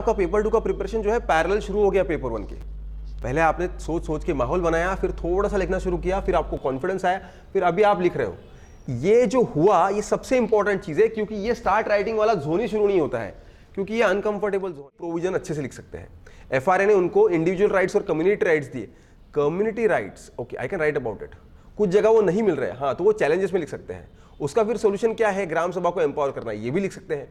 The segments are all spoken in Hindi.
आपका पेपर 2 का प्रिपरेशन जो है पैरेलल शुरू हो गया पेपर 1 के। पहले आपने सोच सोच के माहौल बनाया, फिर थोड़ा सा लिखना शुरू किया, फिर आपको कॉन्फिडेंस आया, फिर अभी आप लिख रहे हो। ये जो हुआ ये सबसे इंपॉर्टेंट चीज है, क्योंकि ये स्टार्ट राइटिंग वाला जोन ही शुरू नहीं होता है, क्योंकि ये अनकंफर्टेबल जोन। प्रोविजन अच्छे से लिख सकते हैं। एफआरए ने उनको इंडिविजुअल राइट्स और कम्युनिटी राइट्स दिए। Community rights, okay, I can write about it. कुछ जगह वो नहीं मिल रहे हैं, हाँ, तो वो चैलेंजेस में लिख सकते हैं। उसका फिर सोल्यूशन क्या है, ग्राम सभा को एम्पावर करना, ये भी लिख सकते हैं।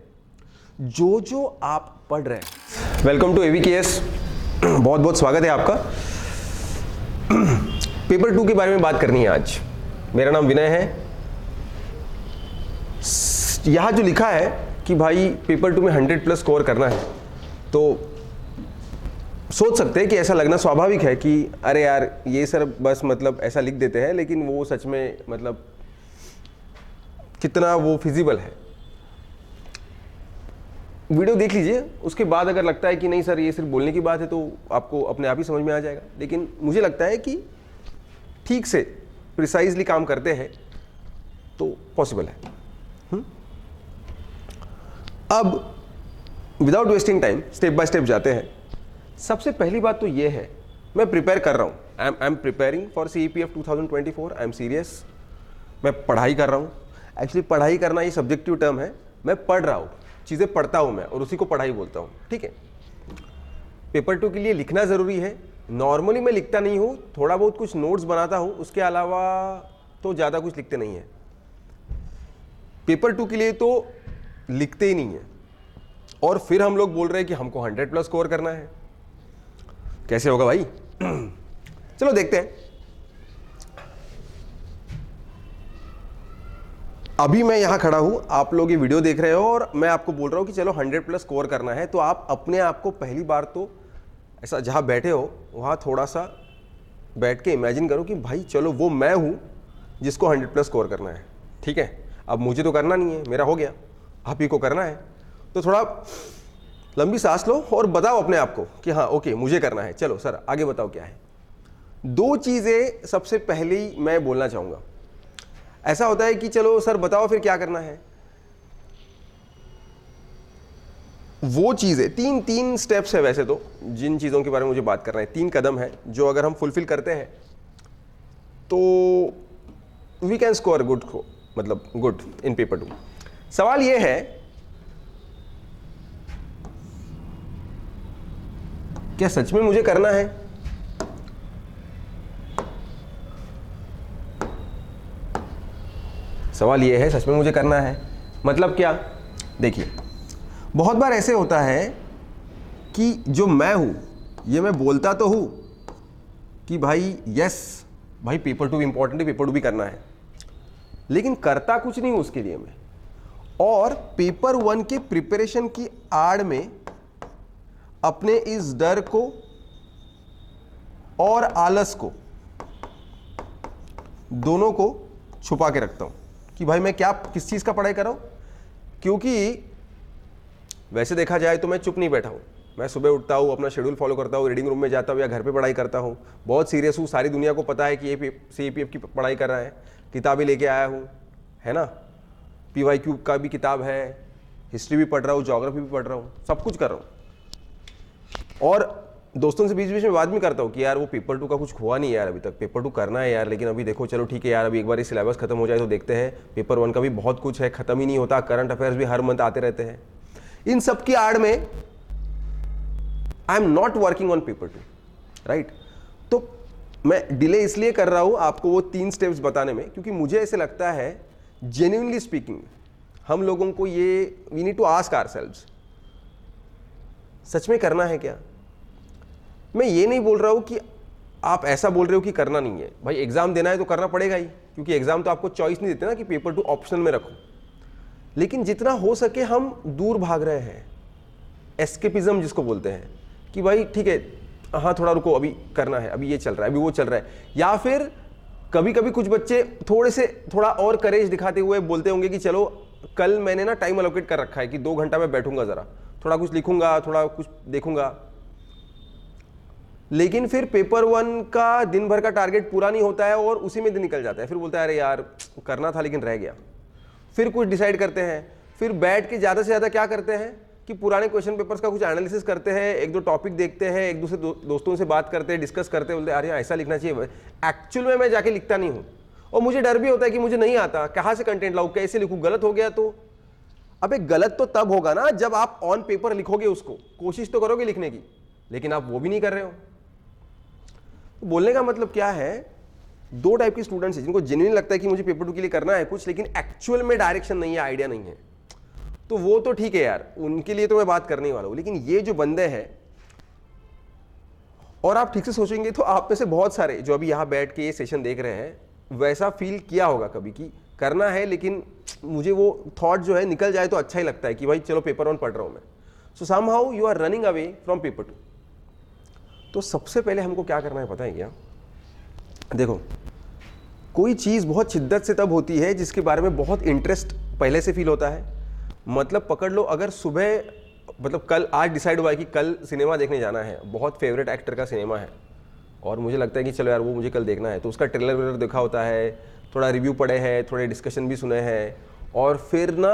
जो आप पढ़ रहे हैं। वेलकम टू एवीकेएस, बहुत बहुत स्वागत है आपका। पेपर 2 के बारे में बात करनी है आज। मेरा नाम विनय है। यहां जो लिखा है कि भाई पेपर 2 में 100+ स्कोर करना है, तो सोच सकते हैं कि ऐसा लगना स्वाभाविक है कि अरे यार ये सर बस मतलब ऐसा लिख देते हैं, लेकिन वो सच में मतलब कितना वो फिजिबल है। वीडियो देख लीजिए, उसके बाद अगर लगता है कि नहीं सर ये सिर्फ बोलने की बात है, तो आपको अपने आप ही समझ में आ जाएगा। लेकिन मुझे लगता है कि ठीक से प्रिसाइजली काम करते हैं तो पॉसिबल है। अब without wasting time step by step जाते हैं। सबसे पहली बात तो ये है, मैं प्रिपेयर कर रहा हूँ। I am preparing for CEPF 2024। I am serious. मैं पढ़ाई कर रहा हूँ। एक्चुअली पढ़ाई करना ये सब्जेक्टिव टर्म है। मैं पढ़ रहा हूँ, चीज़ें पढ़ता हूँ मैं, और उसी को पढ़ाई बोलता हूँ, ठीक है। पेपर 2 के लिए लिखना ज़रूरी है। नॉर्मली मैं लिखता नहीं हूँ, थोड़ा बहुत कुछ नोट्स बनाता हूँ, उसके अलावा तो ज़्यादा कुछ लिखते नहीं है। पेपर 2 के लिए तो लिखते ही नहीं है, और फिर हम लोग बोल रहे हैं कि हमको 100+ स्कोर करना है। कैसे होगा भाई? चलो देखते हैं। अभी मैं यहां खड़ा हूं, आप लोग ये वीडियो देख रहे हो, और मैं आपको बोल रहा हूं कि चलो 100+ स्कोर करना है। तो आप अपने आप को पहली बार तो ऐसा जहां बैठे हो वहां थोड़ा सा बैठ के इमेजिन करो कि भाई चलो वो मैं हूं जिसको 100+ स्कोर करना है, ठीक है। अब मुझे तो करना नहीं है, मेरा हो गया, आप ही को करना है। तो थोड़ा लंबी सांस लो और बताओ अपने आप को कि हाँ ओके मुझे करना है। चलो सर आगे बताओ क्या है। 2 चीजें सबसे पहले ही मैं बोलना चाहूंगा। ऐसा होता है कि चलो सर बताओ फिर क्या करना है। वो चीजें तीन स्टेप्स है वैसे तो, जिन चीजों के बारे में मुझे बात करना है। 3 कदम है जो अगर हम फुलफिल करते हैं तो वी कैन स्कोर गुड, मतलब गुड इन पेपर 2। सवाल ये है, क्या सच में मुझे करना है? सवाल ये है, सच में मुझे करना है मतलब क्या? देखिए, बहुत बार ऐसे होता है कि जो मैं हूं ये मैं बोलता तो हूं कि भाई यस भाई पेपर 2 इंपॉर्टेंट है, पेपर 2 भी करना है, लेकिन करता कुछ नहीं हूं उसके लिए मैं। और पेपर 1 के प्रिपरेशन की आड़ में अपने इस डर को और आलस को, दोनों को छुपा के रखता हूं कि भाई मैं क्या किस चीज का पढ़ाई कर रहा हूं। क्योंकि वैसे देखा जाए तो मैं चुप नहीं बैठा हूं। मैं सुबह उठता हूं, अपना शेड्यूल फॉलो करता हूं, रीडिंग रूम में जाता हूं या घर पे पढ़ाई करता हूं। बहुत सीरियस हूं, सारी दुनिया को पता है कि ये CEPF की पढ़ाई कर रहा है। किताबें लेके आया हूं, है ना, PYQ का भी किताब है, हिस्ट्री भी पढ़ रहा हूं, ज्योग्राफी भी पढ़ रहा हूं, सब कुछ कर रहा हूं। और दोस्तों से बीच बीच में बात भी करता हूँ कि यार वो पेपर 2 का कुछ हुआ नहीं यार, अभी तक पेपर 2 करना है यार, लेकिन अभी देखो चलो ठीक है यार, अभी एक बार ये सिलेबस खत्म हो जाए तो देखते हैं। पेपर 1 का भी बहुत कुछ है, खत्म ही नहीं होता। करंट अफेयर्स भी हर मंथ आते रहते हैं। इन सब की आड़ में आई am not working on paper 2, right. तो मैं डिले इसलिए कर रहा हूं आपको वो 3 स्टेप्स बताने में, क्योंकि मुझे ऐसे लगता है, जेन्युइनली स्पीकिंग, हम लोगों को ये we need to ask ourselves, सच में करना है क्या? मैं ये नहीं बोल रहा हूं कि आप ऐसा बोल रहे हो कि करना नहीं है। भाई एग्जाम देना है तो करना पड़ेगा ही, क्योंकि एग्जाम तो आपको चॉइस नहीं देते ना कि पेपर 2 ऑप्शनल में रखो। लेकिन जितना हो सके हम दूर भाग रहे हैं, एस्केपिज्म जिसको बोलते हैं, कि भाई ठीक है हाँ थोड़ा रुको, अभी करना है, अभी ये चल रहा है, अभी वो चल रहा है। या फिर कभी कभी कुछ बच्चे थोड़ा और करेज दिखाते हुए बोलते होंगे कि चलो कल मैंने ना टाइम अलोकेट कर रखा है कि 2 घंटा मैं बैठूंगा, जरा थोड़ा कुछ लिखूंगा, थोड़ा कुछ देखूंगा। लेकिन फिर पेपर 1 का दिन भर का टारगेट पूरा नहीं होता है और उसी में दिन निकल जाता है। फिर बोलता है अरे यार करना था लेकिन रह गया। फिर कुछ डिसाइड करते हैं, फिर बैठ के ज़्यादा से ज़्यादा क्या करते हैं कि पुराने क्वेश्चन पेपर्स का कुछ एनालिसिस करते हैं, एक दो टॉपिक देखते हैं, एक दूसरे दोस्तों से बात करते हैं, डिस्कस करते हैं, बोलते अरे ऐसा लिखना चाहिए। एक्चुअल में मैं जाके लिखता नहीं हूँ और मुझे डर भी होता है कि मुझे नहीं आता, कहाँ से कंटेंट लाऊं, कैसे लिखूं, गलत हो गया तो। अबे गलत तो तब होगा ना जब आप ऑन पेपर लिखोगे, उसको कोशिश तो करोगे लिखने की, लेकिन आप वो भी नहीं कर रहे हो। तो बोलने का मतलब क्या है, दो टाइप के स्टूडेंट्स हैं जिनको जेन्युइन लगता है कि मुझे पेपर 2 के लिए करना है कुछ, लेकिन एक्चुअल में डायरेक्शन नहीं है, आइडिया नहीं है, तो वो तो ठीक है यार, उनके लिए तो मैं बात करने वाला हूं। लेकिन ये जो बंदे हैं, और आप ठीक से सोचेंगे तो आप में से बहुत सारे जो अभी यहां बैठ के ये सेशन देख रहे हैं, वैसा फील किया होगा कभी कि करना है लेकिन मुझे वो थॉट जो है निकल जाए तो अच्छा ही लगता है कि भाई चलो पेपर 1 पढ़ रहा हूं मैं। So somehow you are running away from paper 2। तो सबसे पहले हमको क्या करना है पता है क्या? देखो, कोई चीज़ बहुत शिद्दत से तब होती है जिसके बारे में बहुत इंटरेस्ट पहले से फील होता है। मतलब पकड़ लो, अगर सुबह मतलब कल आज डिसाइड हुआ है कि कल सिनेमा देखने जाना है, बहुत फेवरेट एक्टर का सिनेमा है और मुझे लगता है कि चलो यार वो मुझे कल देखना है, तो उसका ट्रेलर वेलर देखा होता है, थोड़ा रिव्यू पढ़े हैं, थोड़े डिस्कशन भी सुने हैं, और फिर ना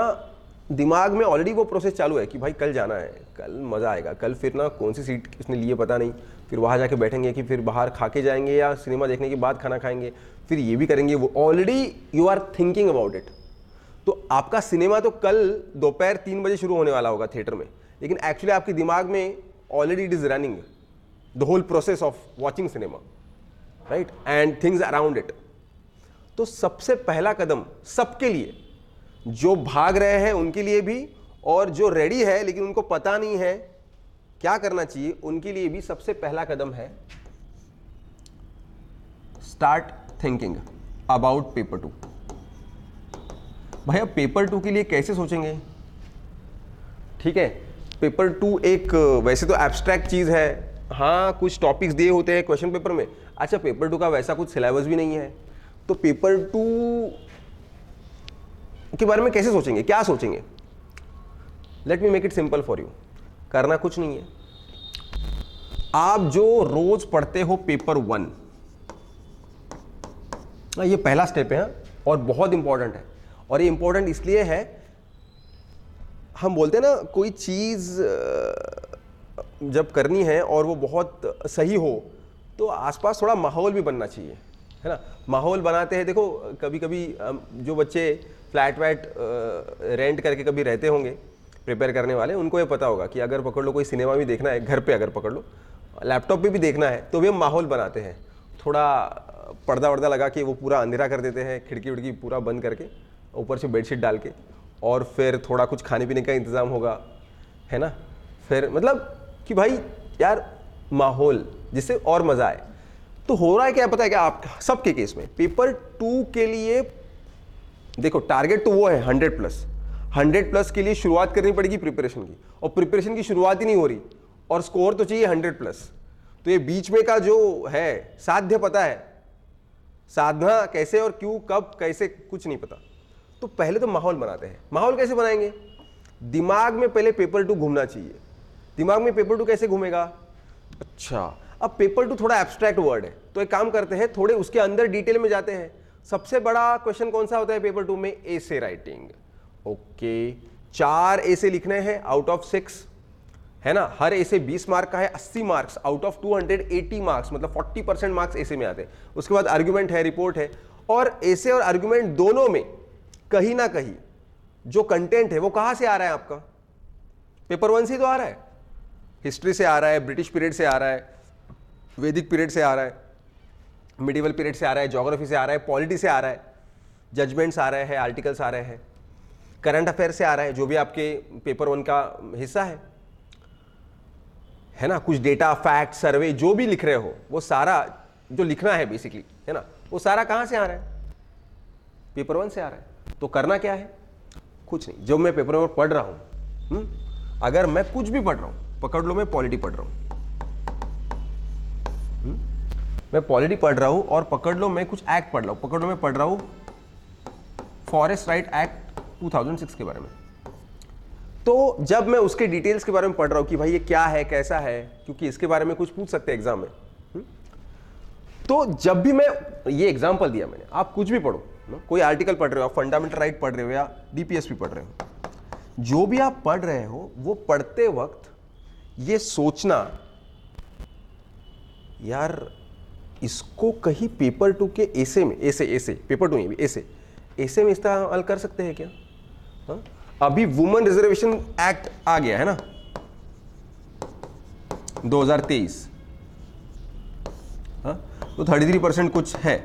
दिमाग में ऑलरेडी वो प्रोसेस चालू है कि भाई कल जाना है, कल मज़ा आएगा, कल फिर ना कौन सी सीट इसने लिए पता नहीं, फिर वहाँ जाके बैठेंगे कि फिर बाहर खा के जाएंगे या सिनेमा देखने के बाद खाना खाएंगे, फिर ये भी करेंगे, वो already you are thinking about it. तो आपका सिनेमा तो कल दोपहर 3 बजे शुरू होने वाला होगा थिएटर में, लेकिन एक्चुअली आपके दिमाग में already it is running the whole process of watching cinema, right, and things around it. तो सबसे पहला कदम सबके लिए, जो भाग रहे हैं उनके लिए भी, और जो रेडी है लेकिन उनको पता नहीं है क्या करना चाहिए उनके लिए भी, सबसे पहला कदम है स्टार्ट थिंकिंग अबाउट पेपर 2। भैया पेपर 2 के लिए कैसे सोचेंगे? ठीक है, पेपर 2 एक वैसे तो एब्स्ट्रैक्ट चीज है, हाँ कुछ टॉपिक्स दिए होते हैं क्वेश्चन पेपर में, अच्छा पेपर 2 का वैसा कुछ सिलेबस भी नहीं है, तो पेपर 2 के बारे में कैसे सोचेंगे, क्या सोचेंगे? Let me make it simple for you. करना कुछ नहीं है, आप जो रोज पढ़ते हो पेपर 1, ये पहला स्टेप है और बहुत इंपॉर्टेंट है। और ये इंपॉर्टेंट इसलिए है, हम बोलते हैं ना कोई चीज जब करनी है और वो बहुत सही हो तो आसपास थोड़ा माहौल भी बनना चाहिए, है ना। माहौल बनाते हैं, देखो कभी कभी जो बच्चे फ्लैट वैट रेंट करके कभी रहते होंगे प्रिपेयर करने वाले, उनको ये पता होगा कि अगर पकड़ लो कोई सिनेमा भी देखना है घर पे, अगर पकड़ लो लैपटॉप पे भी देखना है, तो वे माहौल बनाते हैं, थोड़ा पर्दा वर्दा लगा के वो पूरा अंधेरा कर देते हैं, खिड़की विड़की पूरा बंद करके, ऊपर से बेडशीट डाल के, और फिर थोड़ा कुछ खाने पीने का इंतज़ाम होगा, है ना। फिर मतलब कि भाई यार माहौल जिससे और मज़ा आए। तो हो रहा है क्या पता है क्या, आप सबके केस में पेपर 2 के लिए देखो टारगेट तो वो है 100+ के लिए शुरुआत करनी पड़ेगी प्रिपरेशन की, और प्रिपरेशन की शुरुआत ही नहीं हो रही और स्कोर तो चाहिए 100+। तो ये बीच में का जो है साध्य पता है, साधना कैसे और क्यों कब कैसे कुछ नहीं पता। तो पहले तो माहौल बनाते हैं। माहौल कैसे बनाएंगे? दिमाग में पहले पेपर 2 घूमना चाहिए। दिमाग में पेपर 2 कैसे घूमेगा? अच्छा, अब पेपर 2 थोड़ा एब्स्ट्रैक्ट वर्ड है, तो एक काम करते हैं, थोड़े उसके अंदर डिटेल में जाते हैं। सबसे बड़ा क्वेश्चन कौन सा होता है पेपर 2 में? Essay writing. ओके, 4 एसे लिखने हैं आउट ऑफ 6, है ना। हर एसे 20 मार्क का है, 80 मार्क्स आउट ऑफ 280 मार्क्स, मतलब 40% मार्क्स एसे में आते हैं। उसके बाद आर्ग्यूमेंट है, रिपोर्ट है, और एसे और आर्ग्यूमेंट दोनों में कहीं ना कहीं जो कंटेंट है वो कहां से आ रहा है आपका? पेपर 1 से तो आ रहा है, हिस्ट्री से आ रहा है, ब्रिटिश पीरियड से आ रहा है, वैदिक पीरियड से आ रहा है, मिडिवल पीरियड से आ रहा है, ज्योग्राफी से आ रहा है, पॉलिटी से आ रहा है, जजमेंट्स आ रहे हैं, आर्टिकल्स आ रहे हैं, करंट अफेयर से आ रहा है, जो भी आपके पेपर 1 का हिस्सा है ना। कुछ डेटा, फैक्ट, सर्वे जो भी लिख रहे हो वो सारा जो लिखना है बेसिकली, है ना, वो सारा कहां से आ रहा है? पेपर 1 से आ रहा है। तो करना क्या है? कुछ नहीं। जब मैं पेपर 1 पढ़ रहा हूं, अगर मैं कुछ भी पढ़ रहा हूं, पकड़ लो मैं पॉलिटी पढ़ रहा हूं, मैं पॉलिटी पढ़ रहा हूं, और पकड़ लो मैं कुछ एक्ट पढ़ रहा हूं, पकड़ लो मैं पढ़ रहा हूं फॉरेस्ट राइट एक्ट 2006 के बारे में। तो जब मैं उसके डिटेल्स के बारे में पढ़ रहा हूं कि भाई ये क्या है, कैसा है, क्योंकि इसके बारे में कुछ पूछ सकते हैं एग्जाम में, तो जब भी मैं ये एग्जाम्पल दिया मैंने, आप कुछ भी पढ़ो, कोई आर्टिकल पढ़ रहे हो, आप फंडामेंटल राइट पढ़ रहे हो या डीपीएसपी पढ़ रहे हो, जो भी आप पढ़ रहे हो वो पढ़ते वक्त ये सोचना, यार इसको कहीं पेपर 2 के ऐसे में, ऐसे पेपर 2 में ऐसे में इस्तेमाल कर सकते हैं क्या? हाँ? अभी वुमेन रिजर्वेशन एक्ट आ गया है ना 2023, हाँ? तो 33% कुछ है,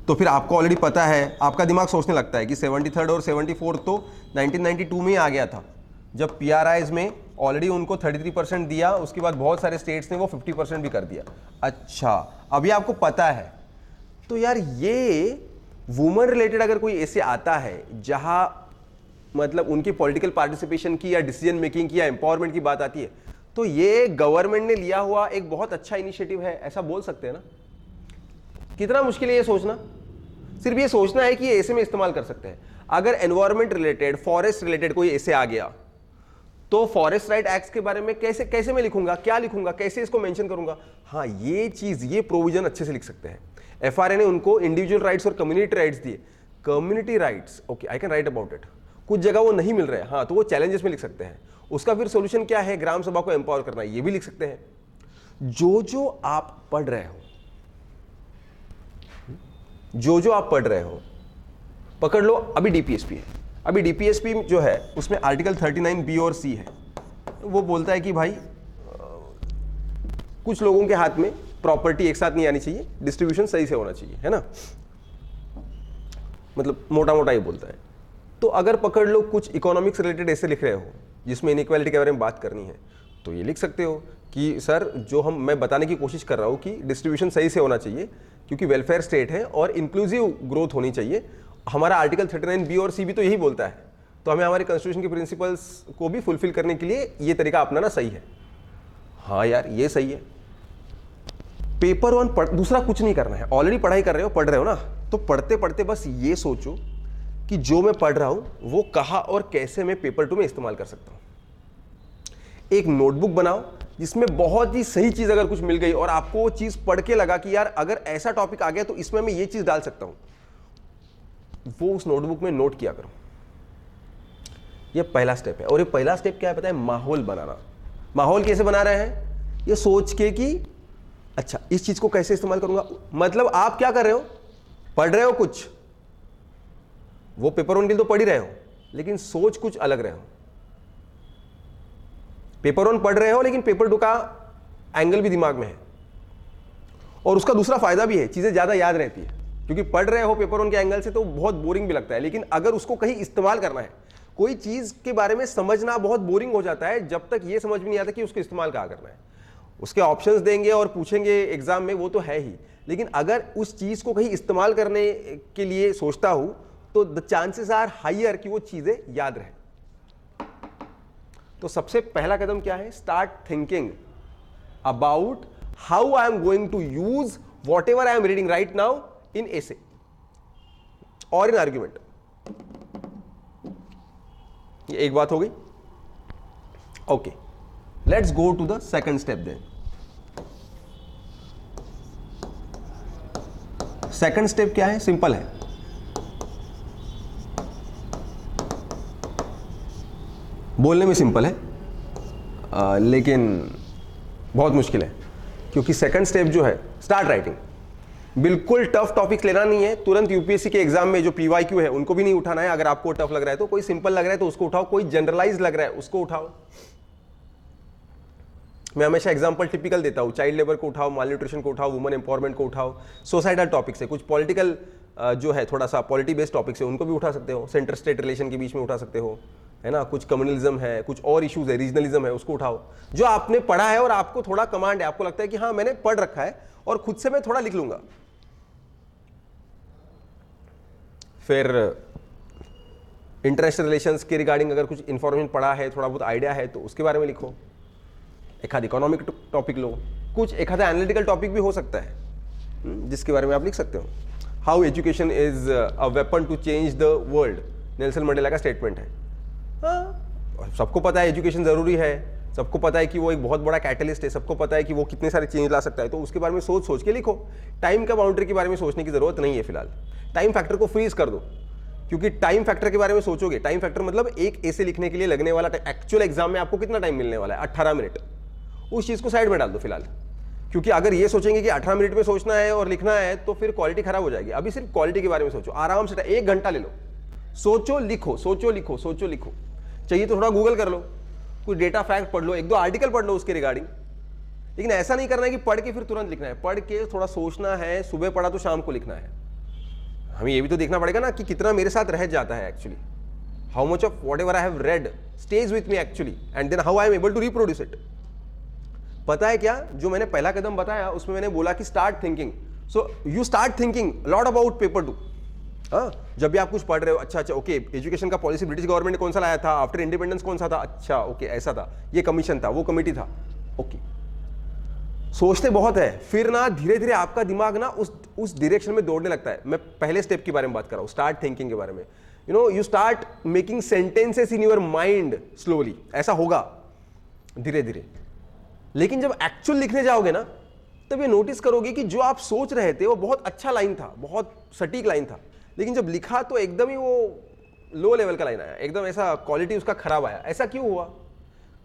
तो फिर आपको ऑलरेडी पता है, आपका दिमाग सोचने लगता है कि 73rd और 74th तो 1992 में ही आ गया था, जब PRIs में ऑलरेडी उनको 33% दिया, उसके बाद बहुत सारे स्टेट्स ने वो 50% भी कर दिया। अच्छा, अभी आपको पता है, तो यार ये वुमेन रिलेटेड अगर कोई ऐसे आता है जहां मतलब उनकी पॉलिटिकल पार्टिसिपेशन की या डिसीजन मेकिंग की या एम्पावरमेंट की बात आती है, तो ये गवर्नमेंट ने लिया हुआ एक बहुत अच्छा इनिशिएटिव है, ऐसा बोल सकते हैं ना। कितना मुश्किल है ये सोचना, सिर्फ ये सोचना है कि ये ऐसे में इस्तेमाल कर सकते हैं। अगर एनवायरमेंट रिलेटेड, फॉरेस्ट रिलेटेड कोई ऐसे आ गया, तो फॉरेस्ट राइट एक्ट के बारे में कैसे मैं लिखूंगा, क्या लिखूंगा, कैसे इसको मेंशन करूंगा? हाँ, ये चीज, ये प्रोविजन अच्छे से लिख सकते हैं। FRA ने उनको इंडिविजुअल राइट्स और कम्युनिटी राइट्स दिए। Community rights, okay, I can write about it. कुछ जगह वो नहीं मिल रहे हैं, हाँ, तो वो चैलेंजेस में लिख सकते हैं। उसका फिर सोल्यूशन क्या है? ग्राम सभा को एम्पावर करना, ये भी लिख सकते हैं। जो आप पढ़ रहे हो, जो आप पढ़ रहे हो, पकड़ लो, अभी DPSP है। अभी DPSP जो है उसमें आर्टिकल 39B और C है। वो बोलता है कि भाई कुछ लोगों के हाथ में प्रॉपर्टी एक साथ नहीं आनी चाहिए, डिस्ट्रीब्यूशन सही से होना चाहिए, है ना, मतलब मोटा मोटा ही बोलता है। तो अगर पकड़ लो कुछ इकोनॉमिक्स रिलेटेड ऐसे लिख रहे हो जिसमें इनइक्वालिटी के बारे में बात करनी है, तो ये लिख सकते हो कि सर जो मैं बताने की कोशिश कर रहा हूँ कि डिस्ट्रीब्यूशन सही से होना चाहिए, क्योंकि वेलफेयर स्टेट है और इंक्लूसिव ग्रोथ होनी चाहिए। हमारा आर्टिकल 39B और C भी तो यही बोलता है, तो हमें हमारे कॉन्स्टिट्यूशन के प्रिंसिपल्स को भी फुलफिल करने के लिए ये तरीका अपनाना सही है। हाँ यार, ये सही है। पेपर 1 दूसरा कुछ नहीं करना है, ऑलरेडी पढ़ाई कर रहे हो, पढ़ रहे हो ना, तो पढ़ते पढ़ते बस ये सोचो कि जो मैं पढ़ रहा हूं वो कहाँ और कैसे मैं पेपर 2 में इस्तेमाल कर सकता हूं। एक नोटबुक बनाओ जिसमें बहुत ही सही चीज अगर कुछ मिल गई और आपको वो चीज पढ़ के लगा कि यार अगर ऐसा टॉपिक आ गया तो इसमें मैं ये चीज डाल सकता हूं, वो उस नोटबुक में नोट किया करो। ये पहला स्टेप है। और ये पहला स्टेप क्या है पता है? माहौल बनाना। माहौल कैसे बना रहे हैं? ये सोच के कि अच्छा इस चीज को कैसे इस्तेमाल करूंगा। मतलब आप क्या कर रहे हो? पढ़ रहे हो कुछ, वो पेपर 1 के लिए तो पढ़ ही रहे हो, लेकिन सोच कुछ अलग रहे हो। पेपर 1 पढ़ रहे हो लेकिन पेपर 2 का एंगल भी दिमाग में है, और उसका दूसरा फायदा भी है, चीजें ज्यादा याद रहती है। क्योंकि पढ़ रहे हो पेपर 1 के एंगल से तो बहुत बोरिंग भी लगता है, लेकिन अगर उसको कहीं इस्तेमाल करना है, कोई चीज के बारे में समझना बहुत बोरिंग हो जाता है जब तक ये समझ में नहीं आता कि उसको इस्तेमाल कहाँ करना है। उसके ऑप्शंस देंगे और पूछेंगे एग्जाम में, वो तो है ही, लेकिन अगर उस चीज को कहीं इस्तेमाल करने के लिए सोचता हूं तो द चांसेस आर हायर कि वो चीजें याद रहे। तो सबसे पहला कदम क्या है? Start thinking about how I am going to use whatever I am reading right now in essay और इन आर्ग्यूमेंट। ये एक बात हो गई। Okay, let's go to the second step then. Second step क्या है? सिंपल है। बोलने में सिंपल है लेकिन बहुत मुश्किल है, क्योंकि सेकंड स्टेप जो है स्टार्ट राइटिंग। बिल्कुल टफ टॉपिक्स लेना नहीं है तुरंत। यूपीएससी के एग्जाम में जो PYQ है उनको भी नहीं उठाना है। अगर आपको टफ लग रहा है तो, कोई सिंपल लग रहा है तो उसको उठाओ, कोई जनरलाइज लग रहा है उसको उठाओ। मैं हमेशा एग्जांपल टिपिकल देता हूँ, चाइल्ड लेबर को उठाओ, माल न्यूट्रिशन को उठाओ, वुमेन एम्पावरमेंट को उठाओ, सोसाइटल टॉपिक से कुछ पॉलिटिकल जो है थोड़ा सा पॉलिटी बेस्ड टॉपिक से उनको भी उठा सकते हो, सेंटर स्टेट रिलेशन के बीच में उठा सकते हो, है ना, कुछ कम्युनलिज्म है, कुछ और इश्यूज है, रीजनलिज्म है, उसको उठाओ। जो आपने पढ़ा है और आपको थोड़ा कमांड है, आपको लगता है कि हाँ मैंने पढ़ रखा है और खुद से मैं थोड़ा लिख लूंगा। फिर इंटरनेशनल रिलेशंस के रिगार्डिंग अगर कुछ इंफॉर्मेशन पढ़ा है, थोड़ा बहुत आइडिया है तो उसके बारे में लिखो। एक आध इकोनॉमिक टॉपिक लो, कुछ एक आधा एनालिटिकल टॉपिक भी हो सकता है जिसके बारे में आप लिख सकते हो। How education is a weapon to change the world, Nelson Mandela का स्टेटमेंट है। हाँ, सबको पता है एजुकेशन जरूरी है, सबको पता है कि वो एक बहुत बड़ा कैटलिस्ट है, सबको पता है कि वो कितने सारे चेंज ला सकता है, तो उसके बारे में सोच सोच के लिखो। टाइम का बाउंड्री के बारे में सोचने की जरूरत नहीं है फिलहाल। टाइम फैक्टर को फ्रीज कर दो, क्योंकि टाइम फैक्टर के बारे में सोचोगे, टाइम फैक्टर मतलब एक ऐसे लिखने के लिए लगने वाला एक्चुअल एग्जाम में आपको कितना टाइम मिलने वाला है, 18 मिनट। उस चीज को साइड में डाल दो फिलहाल, क्योंकि अगर ये सोचेंगे कि 18 मिनट में सोचना है और लिखना है तो फिर क्वालिटी खराब हो जाएगी। अभी सिर्फ क्वालिटी के बारे में सोचो, आराम से 1 घंटा ले लो, सोचो लिखो, सोचो लिखो, सोचो लिखो। चाहिए तो थोड़ा गूगल कर लो, कुछ डेटा फैक्ट पढ़ लो, 1-2 आर्टिकल पढ़ लो उसके रिगार्डिंग। लेकिन ऐसा नहीं करना है कि पढ़ के फिर तुरंत लिखना है, पढ़ के थोड़ा सोचना है, सुबह पढ़ा तो शाम को लिखना है। हमें ये भी तो देखना पड़ेगा ना कि कितना मेरे साथ रह जाता है actually, how much of whatever I have read stays with me actually, and then how I am able to reproduce it. पता है क्या, जो मैंने पहला कदम बताया उसमें मैंने बोला कि start thinking. So you start thinking lot about paper 2। हाँ, जब भी आप कुछ पढ़ रहे हो, अच्छा ओके, एजुकेशन का पॉलिसी ब्रिटिश गवर्नमेंट ने कौन सा लाया था, आफ्टर इंडिपेंडेंस कौन सा था, अच्छा ओके ऐसा था, ये कमीशन था, वो कमेटी था, ओके। सोचते बहुत है, फिर ना धीरे धीरे आपका दिमाग ना उस डायरेक्शन में दौड़ने लगता है। मैं पहले स्टेप के बारे में बात कर रहा हूं, स्टार्ट थिंकिंग के बारे में। You start making sentences in your mind slowly, ऐसा होगा धीरे धीरे। लेकिन जब एक्चुअल लिखने जाओगे ना, तब ये नोटिस करोगे कि जो आप सोच रहे थे वो बहुत अच्छा लाइन था, बहुत सटीक लाइन था, लेकिन जब लिखा तो एकदम ही वो लो लेवल का लाइन आया, एकदम ऐसा क्वालिटी उसका खराब आया। ऐसा क्यों हुआ?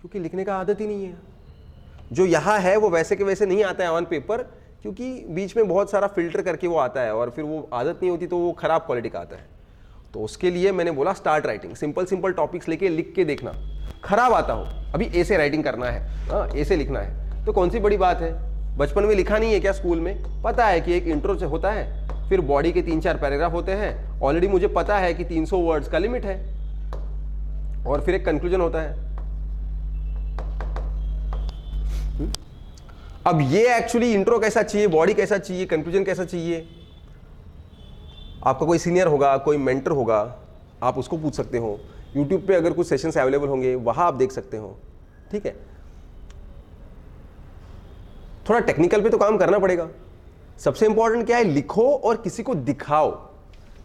क्योंकि लिखने का आदत ही नहीं है। जो यहाँ है वो वैसे के वैसे नहीं आता है ऑन पेपर, क्योंकि बीच में बहुत सारा फिल्टर करके वो आता है, और फिर वो आदत नहीं होती तो वो खराब क्वालिटी का आता है। तो उसके लिए मैंने बोला स्टार्ट राइटिंग, सिंपल टॉपिक्स लेके लिख के देखना। खराब आता हो, अभी ऐसे राइटिंग करना है, हाँ ऐसे लिखना है, तो कौन सी बड़ी बात है? बचपन में लिखा नहीं है क्या स्कूल में? पता है कि एक इंट्रो से होता है, फिर बॉडी के 3-4 पैराग्राफ होते हैं, ऑलरेडी मुझे पता है कि 300 वर्ड्स का लिमिट है, और फिर एक कंक्लूजन होता है। अब ये एक्चुअली इंट्रो कैसा चाहिए, बॉडी कैसा चाहिए, कंक्लूजन कैसा चाहिए, आपका कोई सीनियर होगा, कोई मेंटर होगा, आप उसको पूछ सकते हो। यूट्यूब पे अगर कुछ सेशंस अवेलेबल होंगे वहां आप देख सकते हो, ठीक है। थोड़ा टेक्निकल पे तो काम करना पड़ेगा। सबसे इंपॉर्टेंट क्या है, लिखो और किसी को दिखाओ।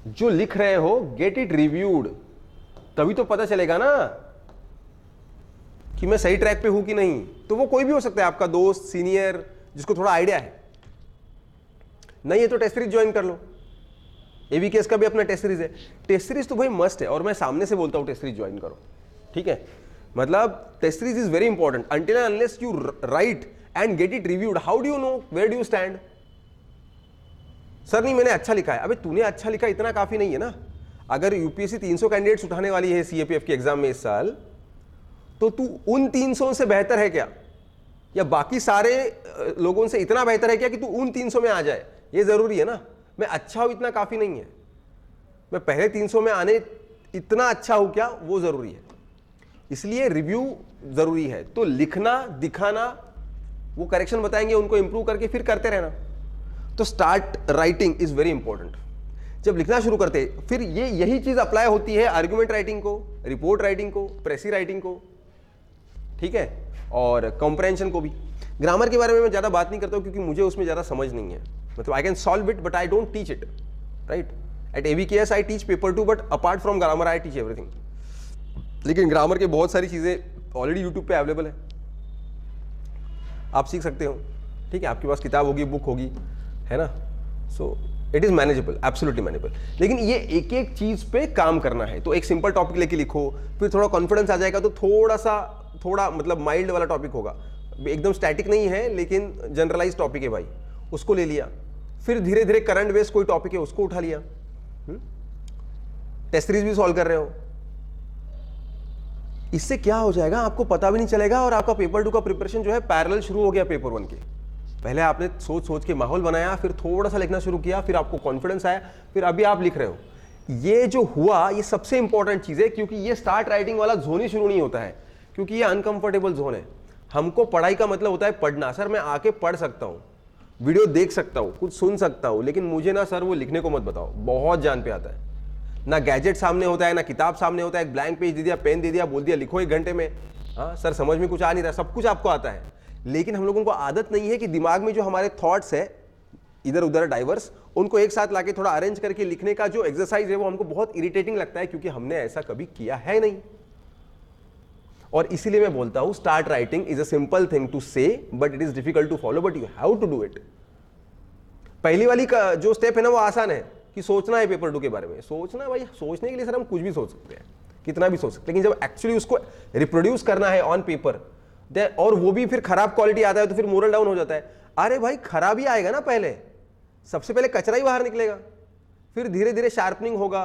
जो लिख रहे हो गेट इट रिव्यूड, तभी तो पता चलेगा ना कि मैं सही ट्रैक पे हूं कि नहीं। तो वो कोई भी हो सकता है, आपका दोस्त, सीनियर, जिसको थोड़ा आइडिया है। नहीं है तो टेस्ट सीरीज ज्वाइन कर लो। एवीकेएस का भी अपना टेस्ट सीरीज है। टेस्ट सीरीज तो भाई मस्ट है, और मैं सामने से बोलता हूं टेस्ट सीरीज ज्वाइन करो, ठीक है। मतलब test series is very important. Until and unless you write and get it reviewed, how do you know where do you stand? Sir नहीं मैंने अच्छा लिखा है। अबे तूने अच्छा लिखा इतना काफी नहीं है ना। अगर यूपीएससी 300 कैंडिडेट्स उठाने वाली है सीएपीएफ के एग्जाम में इस साल, तो तू उन 300 से बेहतर है क्या, या बाकी सारे लोगों से इतना बेहतर है क्या कि तू उन 300 में आ जाए? ये जरूरी है ना। मैं अच्छा हूं इतना काफी नहीं है, मैं पहले 300 में आने इतना अच्छा हूं क्या, वो जरूरी है। इसलिए रिव्यू जरूरी है। तो लिखना, दिखाना, वो करेक्शन बताएंगे, उनको इंप्रूव करके फिर करते रहना। तो start writing is very important. जब लिखना शुरू करते, फिर यही चीज अप्लाई होती है आर्गुमेंट राइटिंग को, रिपोर्ट राइटिंग को, प्रेसी राइटिंग को, ठीक है, और कॉम्प्रहेंशन को भी। ग्रामर के बारे में मैं ज्यादा बात नहीं करता हूं, क्योंकि मुझे उसमें ज्यादा समझ नहीं है। मतलब I can solve it but I don't teach it, right. At AVKS I teach paper 2, but apart from grammar I teach everything. लेकिन ग्रामर के बहुत सारी चीजें ऑलरेडी यूट्यूब पे अवेलेबल है, आप सीख सकते हो, ठीक है। आपके पास किताब होगी, बुक होगी, है ना। So it is manageable, absolutely manageable. लेकिन ये एक एक चीज पे काम करना है। तो एक सिंपल टॉपिक लेके लिखो, फिर थोड़ा कॉन्फिडेंस आ जाएगा, तो थोड़ा मतलब माइल्ड वाला टॉपिक होगा, एकदम स्टैटिक नहीं है, लेकिन जनरलाइज टॉपिक है भाई, उसको ले लिया। फिर धीरे धीरे करंट बेस्ड कोई टॉपिक है उसको उठा लिया। टेस्ट सीरीज भी सॉल्व कर रहे हो। इससे क्या हो जाएगा, आपको पता भी नहीं चलेगा, और आपका पेपर 2 का प्रिपरेशन जो है पैरेलल शुरू हो गया पेपर 1 के। पहले आपने सोच के माहौल बनाया, फिर थोड़ा सा लिखना शुरू किया, फिर आपको कॉन्फिडेंस आया, फिर अभी आप लिख रहे हो। ये जो हुआ, ये सबसे इंपॉर्टेंट चीज है, क्योंकि ये स्टार्ट राइटिंग वाला जोन ही शुरू नहीं होता है, क्योंकि ये अनकंफर्टेबल जोन है। हमको पढ़ाई का मतलब होता है पढ़ना। सर मैं आके पढ़ सकता हूँ, वीडियो देख सकता हूँ, कुछ सुन सकता हूँ, लेकिन मुझे ना सर वो लिखने को मत बताओ, बहुत जान पे आता है। ना गैजेट सामने होता है, ना किताब सामने होता है, एक ब्लैंक पेज दे दिया, पेन दे दिया, बोल दिया लिखो 1 घंटे में। हाँ सर समझ में कुछ आ नहीं रहा, सब कुछ आपको आता है, लेकिन हम लोगों को आदत नहीं है कि दिमाग में जो हमारे थॉट्स है इधर उधर डाइवर्स, उनको एक साथ लाके थोड़ा अरेंज करके लिखने का जो एक्सरसाइज है वो हमको बहुत इरिटेटिंग लगता है, क्योंकि हमने ऐसा कभी किया है नहीं। और इसीलिए मैं बोलता हूं start writing is a simple thing to say, but it is difficult to follow, but you have to do it. पहली वाली का जो स्टेप है ना वो आसान है, कि सोचना है पेपर 2 के बारे में। सोचना भाई, सोचने के लिए सर हम कुछ भी सोच सकते हैं, कितना भी सोच सकते हैं, लेकिन जब एक्चुअली उसको रिप्रोड्यूस करना है ऑन पेपर, और वो भी फिर खराब क्वालिटी आता है तो फिर मोरल डाउन हो जाता है। अरे भाई खराब ही आएगा ना, पहले सबसे पहले कचरा ही बाहर निकलेगा, फिर धीरे धीरे शार्पनिंग होगा,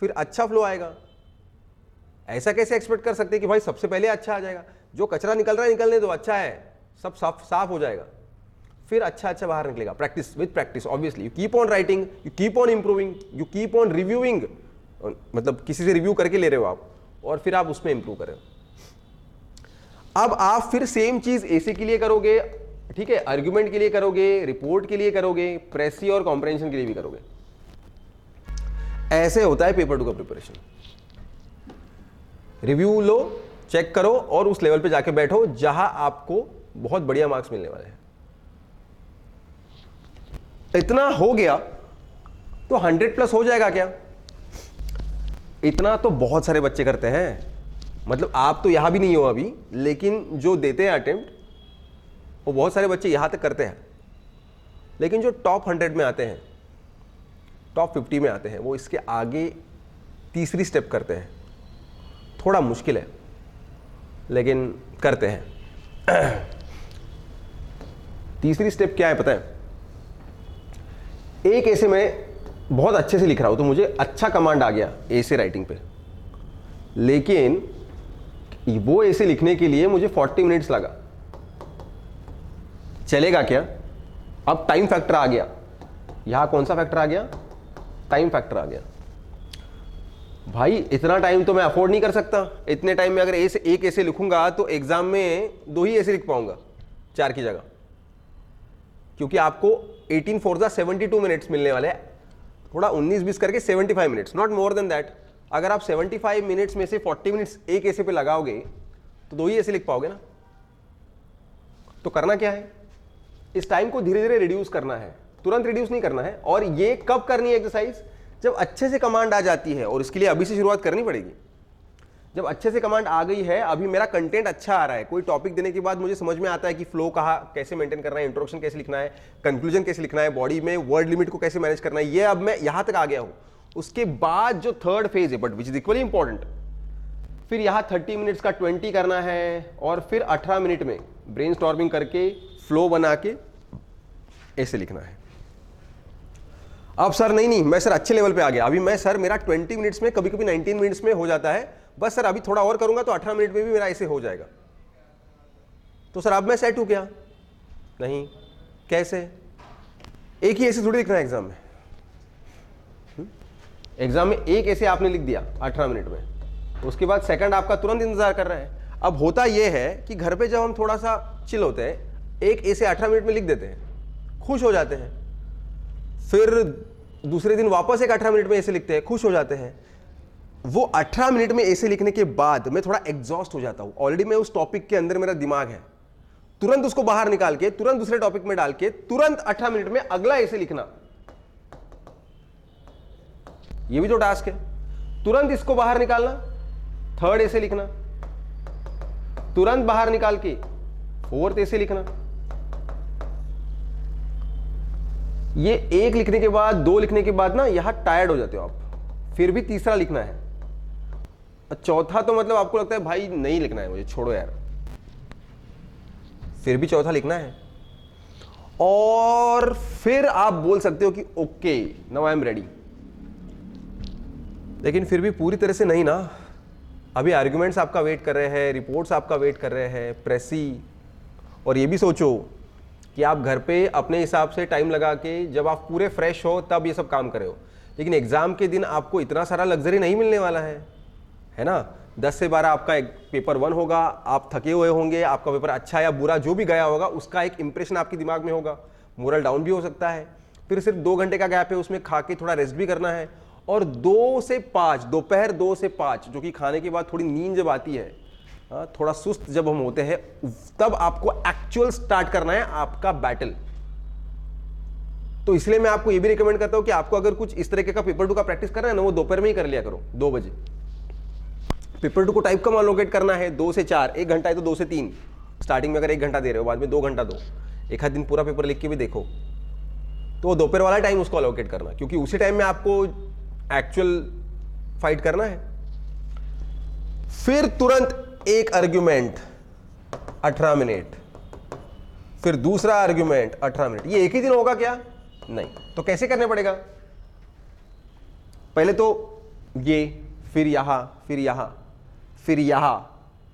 फिर अच्छा फ्लो आएगा। ऐसा कैसे एक्सपेक्ट कर सकते हैं कि भाई सबसे पहले अच्छा आ जाएगा? जो कचरा निकल रहा है निकलने दो, अच्छा है, सब साफ हो जाएगा, फिर अच्छा बाहर निकलेगा। Practice, with practice obviously, you keep on writing, you keep on improving, you keep on reviewing, मतलब किसी से रिव्यू करके ले रहे हो आप, और फिर आप उसमें इंप्रूव करें। अब आप फिर सेम चीज एसे के लिए करोगे, ठीक है, आर्ग्यूमेंट के लिए करोगे, रिपोर्ट के लिए करोगे, प्रेसी और कॉम्प्रहेंशन के लिए भी करोगे। ऐसे होता है पेपर 2 का प्रिपरेशन। रिव्यू लो, चेक करो और उस लेवल पे जाके बैठो जहां आपको बहुत बढ़िया मार्क्स मिलने वाले हैं। इतना हो गया तो 100+ हो जाएगा क्या? इतना तो बहुत सारे बच्चे करते हैं, मतलब आप तो यहां भी नहीं हो अभी, लेकिन जो देते हैं अटेम्प्ट वो बहुत सारे बच्चे यहां तक करते हैं। लेकिन जो टॉप 100 में आते हैं, टॉप 50 में आते हैं, वो इसके आगे तीसरी स्टेप करते हैं। थोड़ा मुश्किल है लेकिन करते हैं। तीसरी स्टेप क्या है पता है? एक ऐसे मैं बहुत अच्छे से लिख रहा हूं तो मुझे अच्छा कमांड आ गया ऐसे राइटिंग पे, लेकिन वो ऐसे लिखने के लिए मुझे 40 मिनट्स लगा। चलेगा क्या? अब टाइम फैक्टर आ गया। यहां कौन सा फैक्टर आ गया? टाइम फैक्टर आ गया। भाई इतना टाइम तो मैं अफोर्ड नहीं कर सकता। इतने टाइम में अगर ऐसे एक ऐसे लिखूंगा तो एग्जाम में 2 ही ऐसे लिख पाऊंगा 4 की जगह, क्योंकि आपको 18 4 72 मिनट्स मिलने वाले हैं। थोड़ा 19-20 करके 75 minutes, not more than that. अगर आप 75 मिनट्स में से 40 मिनट्स एक ऐसे पे लगाओगे तो 2 ही ऐसे लिख पाओगे ना। तो करना क्या है? इस टाइम को धीरे धीरे रिड्यूस करना है, तुरंत रिड्यूस नहीं करना है। और ये कब करनी है एक्सरसाइज? जब अच्छे से कमांड आ जाती है, और इसके लिए अभी से शुरुआत करनी पड़ेगी। जब अच्छे से कमांड आ गई है, अभी मेरा कंटेंट अच्छा आ रहा है, कोई टॉपिक देने के बाद मुझे समझ में आता है कि फ्लो कहाँ कैसे मेंटेन करना है, इंट्रोडक्शन कैसे लिखना है, कंक्लूजन कैसे लिखना है, बॉडी में वर्ड लिमिट को कैसे मैनेज करना है, ये अब मैं यहां तक आ गया हूं। उसके बाद जो थर्ड फेज है, but which is equally important, फिर यहां 30 मिनट्स का 20 करना है, और फिर 18 मिनट में ब्रेनस्टॉर्मिंग करके फ्लो बना के ऐसे लिखना है। अब सर नहीं मैं सर अच्छे लेवल पे आ गया, अभी मैं सर मेरा 20 मिनट्स में, कभी कभी 19 मिनट्स में हो जाता है, बस सर अभी थोड़ा और करूंगा तो 18 मिनट में भी मेरा ऐसे हो जाएगा। तो सर अब मैं सेट हूं क्या? नहीं। कैसे? एक ही ऐसे थोड़ी लिखना है एग्जाम में। एग्जाम में एक ऐसे आपने लिख दिया 18 मिनट में, उसके बाद सेकंड आपका तुरंत इंतजार कर रहा है। अब होता यह है कि घर पे जब हम थोड़ा सा चिल होते हैं, एक ऐसे 18 मिनट में लिख देते हैं, खुश हो जाते हैं, फिर दूसरे दिन वापस एक 18 मिनट में ऐसे लिखते हैं, खुश हो जाते हैं। वो 18 मिनट में ऐसे लिखने के बाद मैं थोड़ा एग्जॉस्ट हो जाता हूं। ऑलरेडी मैं उस टॉपिक के अंदर मेरा दिमाग है, तुरंत उसको बाहर निकाल के, तुरंत दूसरे टॉपिक में डाल के, तुरंत 18 मिनट में अगला ऐसे लिखना, ये भी जो टास्क है। तुरंत इसको बाहर निकालना, थर्ड ऐसे लिखना, तुरंत बाहर निकाल के फोर्थ ऐसे लिखना। ये एक लिखने के बाद, 2 लिखने के बाद ना यहां टायर्ड हो जाते हो आप, फिर भी तीसरा लिखना है, चौथा तो मतलब आपको लगता है भाई नहीं लिखना है मुझे, छोड़ो यार, फिर भी चौथा लिखना है। और फिर आप बोल सकते हो कि okay now I am ready. लेकिन फिर भी पूरी तरह से नहीं ना, अभी आर्ग्यूमेंट्स आपका वेट कर रहे हैं, रिपोर्ट्स आपका वेट कर रहे हैं, प्रेसी। और ये भी सोचो कि आप घर पे अपने हिसाब से टाइम लगा के, जब आप पूरे फ्रेश हो तब ये सब काम कर रहे हो, लेकिन एग्जाम के दिन आपको इतना सारा लग्जरी नहीं मिलने वाला है ना। 10 से 12 आपका एक पेपर 1 होगा, आप थके हुए होंगे, आपका पेपर अच्छा या बुरा जो भी गया होगा उसका एक इंप्रेशन आपके दिमाग में होगा, मोरल डाउन भी हो सकता है। फिर सिर्फ 2 घंटे का गैप है, उसमें खा के थोड़ा रेस्ट भी करना है। और 2 से 5, दोपहर 2 से 5, जो कि खाने के बाद थोड़ी नींद जब आती है, थोड़ा सुस्त जब हम होते हैं, तब आपको एक्चुअल स्टार्ट करना है आपका बैटल। तो इसलिए मैं आपको ये भी रिकमेंड करता हूं कि आपको अगर कुछ इस तरीके का पेपर 2 का प्रैक्टिस करना है ना, वो दोपहर में ही कर लिया करो, 2 बजे। पेपर 2 को टाइप कम अलोकेट करना है, 2 से 4, 1 घंटा है तो 2 से 3। स्टार्टिंग में अगर 1 घंटा दे रहे हो, बाद में 2 घंटा दो, एक आध दिन पूरा पेपर लिख के भी देखो। तो वो दोपहर वाला टाइम उसको अलोकेट करना, क्योंकि उसी टाइम में आपको एक्चुअल फाइट करना है। फिर तुरंत एक आर्ग्यूमेंट 18 मिनट, फिर दूसरा आर्ग्यूमेंट 18 मिनट। ये एक ही दिन होगा क्या? नहीं। तो कैसे करने पड़ेगा? पहले तो ये, फिर यहां, फिर यहां, फिर यहां,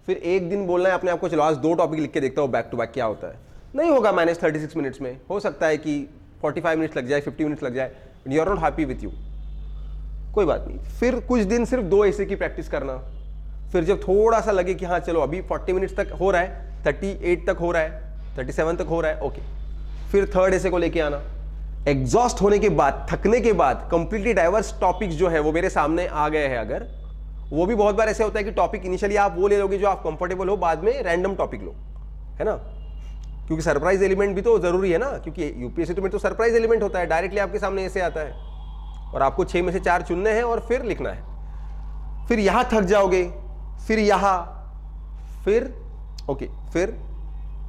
फिर एक दिन बोलना है अपने आप को चलो आज 2 टॉपिक लिख के देखता हूं बैक टू बैक क्या होता है। नहीं होगा मैनेज 36 मिनट्स में। हो सकता है कि 45 मिनट्स लग जाए, 50 मिनट्स लग जाए, you are not happy with you, कोई बात नहीं। फिर कुछ दिन सिर्फ 2 ऐसे की प्रैक्टिस करना। फिर जब थोड़ा सा लगे कि हाँ चलो अभी 40 मिनट्स तक हो रहा है, 38 तक हो रहा है, 37 तक हो रहा है, ओके, फिर थर्ड ऐसे को लेके आना। एग्जॉस्ट होने के बाद, थकने के बाद, कंप्लीटली डाइवर्स टॉपिक्स जो है वो मेरे सामने आ गए हैं अगर, वो भी बहुत बार ऐसे होता है कि टॉपिक इनिशियली आप वो ले लोगे जो आप कंफर्टेबल हो, बाद में रैंडम टॉपिक लो, है ना, क्योंकि सरप्राइज एलिमेंट भी तो जरूरी है ना, क्योंकि यूपीएससी में तो सरप्राइज एलिमेंट होता है, डायरेक्टली आपके सामने ऐसे आता है और आपको 6 में से 4 चुनने हैं और फिर लिखना है। फिर यहां थक जाओगे, फिर यहां, फिर ओके, फिर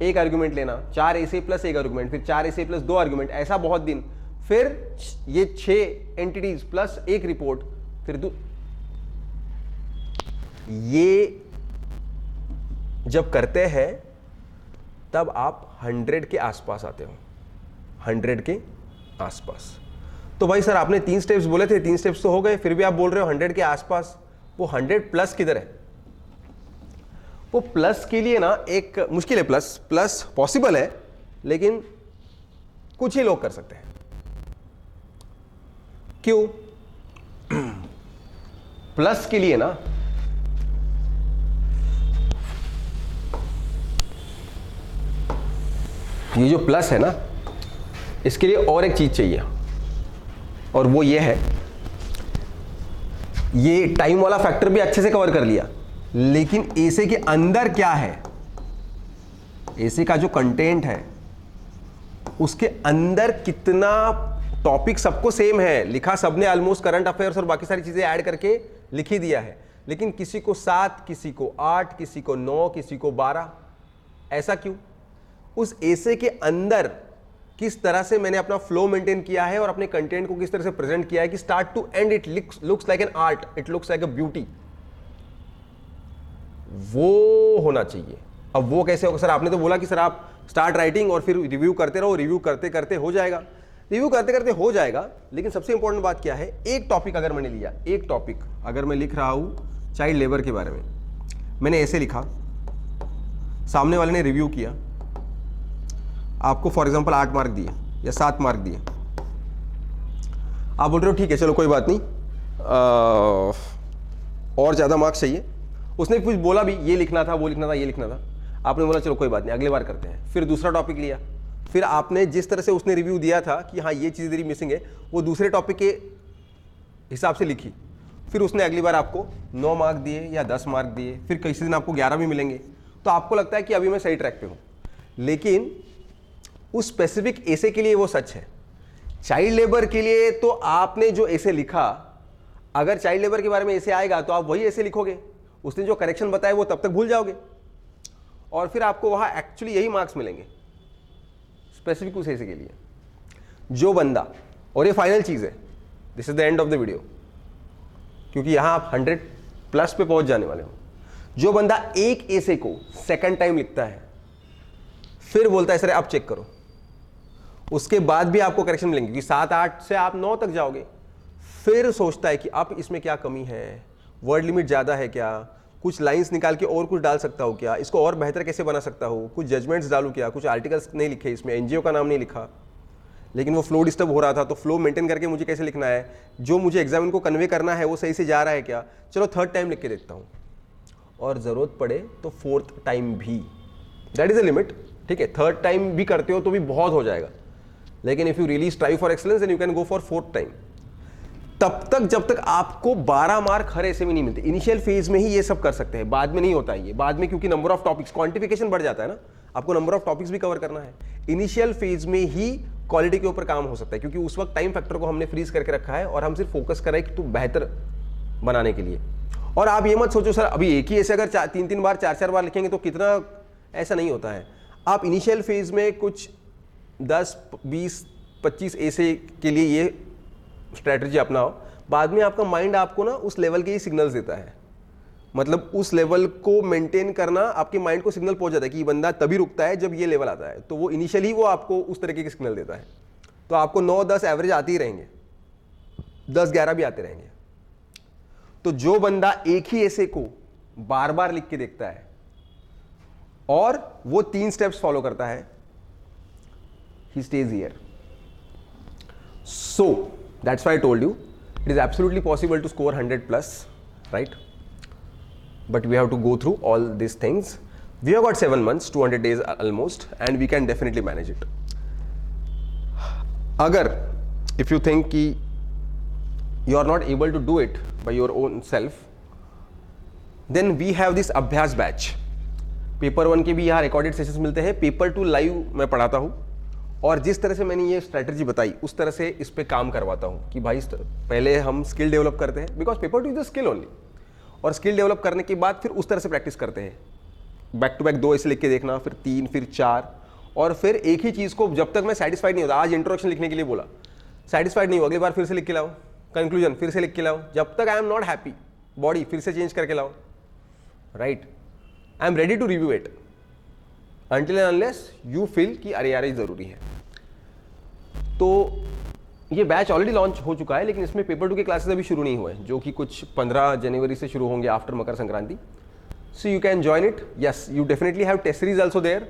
एक आर्गुमेंट लेना, 4 ऐसे प्लस एक आर्गुमेंट, फिर 4 ऐसे प्लस 2 आर्गुमेंट, ऐसा बहुत दिन। फिर ये 6 एंटिटीज प्लस एक रिपोर्ट, फिर ये जब करते हैं तब आप 100 के आसपास आते हो, 100 के आसपास। तो भाई सर आपने 3 स्टेप्स बोले थे, 3 स्टेप्स तो हो गए, फिर भी आप बोल रहे हो 100 के आसपास। वो 100 प्लस किधर है? वो प्लस के लिए ना एक मुश्किल है, प्लस पॉसिबल है लेकिन कुछ ही लोग कर सकते हैं। क्यों? प्लस के लिए ना ये जो प्लस है ना, इसके लिए और एक चीज चाहिए और वो ये है, ये टाइम वाला फैक्टर भी अच्छे से कवर कर लिया, लेकिन एसे के अंदर क्या है, एसे का जो कंटेंट है उसके अंदर कितना टॉपिक सबको सेम है, लिखा सबने ऑलमोस्ट करंट अफेयर्स और बाकी सारी चीजें ऐड करके लिख ही दिया है, लेकिन किसी को 7, किसी को 8, किसी को 9, किसी को 12। ऐसा क्यों? उस एसे के अंदर किस तरह से मैंने अपना फ्लो मेंटेन किया है और अपने कंटेंट को किस तरह से प्रेजेंट किया है कि start to end it looks like an art, it looks like a beauty, वो होना चाहिए। अब वो कैसे होगा? सर आपने तो बोला कि सर आप स्टार्ट राइटिंग और फिर रिव्यू करते रहो, रिव्यू करते करते हो जाएगा, रिव्यू करते करते हो जाएगा, लेकिन सबसे इंपॉर्टेंट बात क्या है, एक टॉपिक अगर मैंने लिया, एक टॉपिक अगर मैं लिख रहा हूं चाइल्ड लेबर के बारे में, मैंने ऐसे लिखा, सामने वाले ने रिव्यू किया, आपको फॉर एग्जांपल 8 मार्क दिए या 7 मार्क दिए, आप बोल रहे हो ठीक है चलो कोई बात नहीं, और ज़्यादा मार्क्स चाहिए। उसने कुछ बोला भी, ये लिखना था, वो लिखना था, ये लिखना था, आपने बोला चलो कोई बात नहीं अगले बार करते हैं। फिर दूसरा टॉपिक लिया, फिर आपने जिस तरह से उसने रिव्यू दिया था कि हाँ ये चीज़ तेरी मिसिंग है, वो दूसरे टॉपिक के हिसाब से लिखी, फिर उसने अगली बार आपको 9 मार्क दिए या 10 मार्क दिए, फिर किसी दिन आपको 11 भी मिलेंगे, तो आपको लगता है कि अभी मैं सही ट्रैक पे हूँ, लेकिन उस स्पेसिफिक एसे के लिए वो सच है। चाइल्ड लेबर के लिए तो आपने जो एसे लिखा, अगर चाइल्ड लेबर के बारे में एसे आएगा तो आप वही एसे लिखोगे, उसने जो करेक्शन बताया वो तब तक भूल जाओगे और फिर आपको वहां एक्चुअली यही मार्क्स मिलेंगे स्पेसिफिक उस एसे के लिए। जो बंदा, और ये फाइनल चीज है, this is the end of the video, क्योंकि यहां आप 100 प्लस पे पहुंच जाने वाले हो। जो बंदा एक एसे को सेकंड टाइम लिखता है, फिर बोलता है सर अब चेक करो, उसके बाद भी आपको करेक्शन मिलेंगे, क्योंकि 7, 8 से आप 9 तक जाओगे, फिर सोचता है कि अब इसमें क्या कमी है, वर्ड लिमिट ज़्यादा है क्या, कुछ लाइंस निकाल के और कुछ डाल सकता हूँ क्या, इसको और बेहतर कैसे बना सकता हूँ, कुछ जजमेंट्स डालूँ क्या, कुछ आर्टिकल्स नहीं लिखे इसमें, एनजीओ का नाम नहीं लिखा, लेकिन वो फ्लो डिस्टर्ब हो रहा था, तो फ्लो मेंटेन करके मुझे कैसे लिखना है, जो मुझे एग्जामिन को कन्वे करना है वो सही से जा रहा है क्या, चलो थर्ड टाइम लिख के देखता हूँ, और ज़रूरत पड़े तो फोर्थ टाइम भी, दैट इज़ अ लिमिट, ठीक है, थर्ड टाइम भी करते हो तो भी बहुत हो जाएगा, लेकिन if you really strive for excellence then you can go for fourth time. तब तक जब तक आपको 12 मार्क हर ऐसे में नहीं मिलते, इनिशियल फेज में ही ये सब कर सकते हैं, बाद में नहीं होता है ये, बाद में क्योंकि नंबर ऑफ टॉपिक्स, क्वांटिफिकेशन बढ़ जाता है ना, आपको नंबर ऑफ टॉपिक्स भी कवर करना है, इनिशियल फेज में ही क्वालिटी के ऊपर काम हो सकता है, क्योंकि उस वक्त टाइम फैक्टर को हमने फ्रीज करके रखा है और हम सिर्फ फोकस कर रहे हैं कि तू बेहतर बनाने के लिए। और आप ये मत सोचो सर अभी एक ही ऐसे अगर 3-3 बार 4-4 बार लिखेंगे तो कितना, ऐसा नहीं होता है। आप इनिशियल फेज में कुछ 10, 20, 25 ऐसे के लिए ये स्ट्रैटेजी अपनाओ, बाद में आपका माइंड आपको ना उस लेवल के ही सिग्नल्स देता है। मतलब उस लेवल को मेंटेन करना, आपके माइंड को सिग्नल पहुंच जाता है कि ये बंदा तभी रुकता है जब ये लेवल आता है, तो वो इनिशियली वो आपको उस तरीके के सिग्नल देता है। तो आपको 9-10 एवरेज आते ही रहेंगे, 10-11 भी आते रहेंगे। तो जो बंदा एक ही ऐसे को बार बार लिख के देखता है और वो 3 स्टेप्स फॉलो करता है, he stays here. So that's why I told you it is absolutely possible to score 100 plus, right? But we have to go through all these things. We have got 7 months, 200 days almost, and we can definitely manage it. Agar if you think ki you are not able to do it by your own self, then we have this अभ्यास बैच। पेपर 1 के भी यहाँ रिकॉर्डेड सेशंस मिलते हैं, पेपर 2 लाइव मैं पढ़ाता हूँ, और जिस तरह से मैंने ये स्ट्रैटेजी बताई उस तरह से इस पे काम करवाता हूँ कि भाई पहले हम स्किल डेवलप करते हैं, because paper 2 is the skill only, और स्किल डेवलप करने के बाद फिर उस तरह से प्रैक्टिस करते हैं, बैक टू बैक 2 ऐसे लिख के देखना, फिर 3, फिर 4, और फिर एक ही चीज़ को जब तक मैं सेटिस्फाइड नहीं होता, आज इंट्रोडक्शन लिखने के लिए बोला, सेटिस्फाइड नहीं हो, अगली बार फिर से लिख के लाओ, कंक्लूजन फिर से लिख के लाओ, जब तक I am not happy, body फिर से चेंज करके लाओ, right? I am ready to review it until and unless you feel कि अरे यार ये ज़रूरी है। तो ये बैच ऑलरेडी लॉन्च हो चुका है, लेकिन इसमें पेपर 2 के क्लासेस अभी शुरू नहीं हुए, जो कि कुछ 15 जनवरी से शुरू होंगे after Makar Sankranti. So you can join it. Yes, you definitely have test series also there.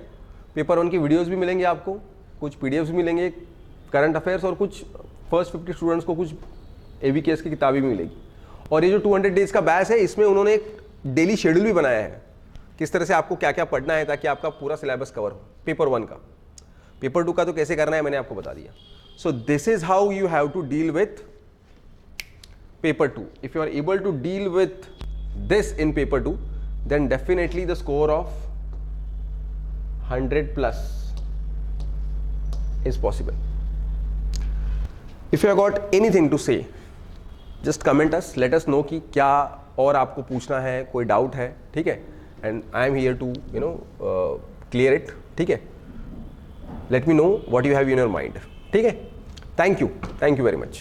Paper 1 की वीडियोज़ भी मिलेंगे आपको, कुछ PDFs भी मिलेंगे, करंट अफेयर्स, और कुछ फर्स्ट 50 स्टूडेंट्स को कुछ ABKS की किताबें भी मिलेगी। और ये जो 200 डेज का बैच है, इसमें उन्होंने एक डेली शेड्यूल भी बनाया है, किस तरह से आपको क्या क्या पढ़ना है ताकि आपका पूरा सिलेबस कवर हो। पेपर 1 का, पेपर 2 का तो कैसे करना है मैंने आपको बता दिया। So this is how you have to deal with paper 2. If you are able to deal with this in paper 2, then definitely the score of 100 plus is possible. If you have got anything to say, just comment us, let us know कि क्या और आपको पूछना है, कोई डाउट है, ठीक है? And I am here to clear it, ठीक है? Let me know what you have in your mind. ठीक है, थैंक यू वेरी मच।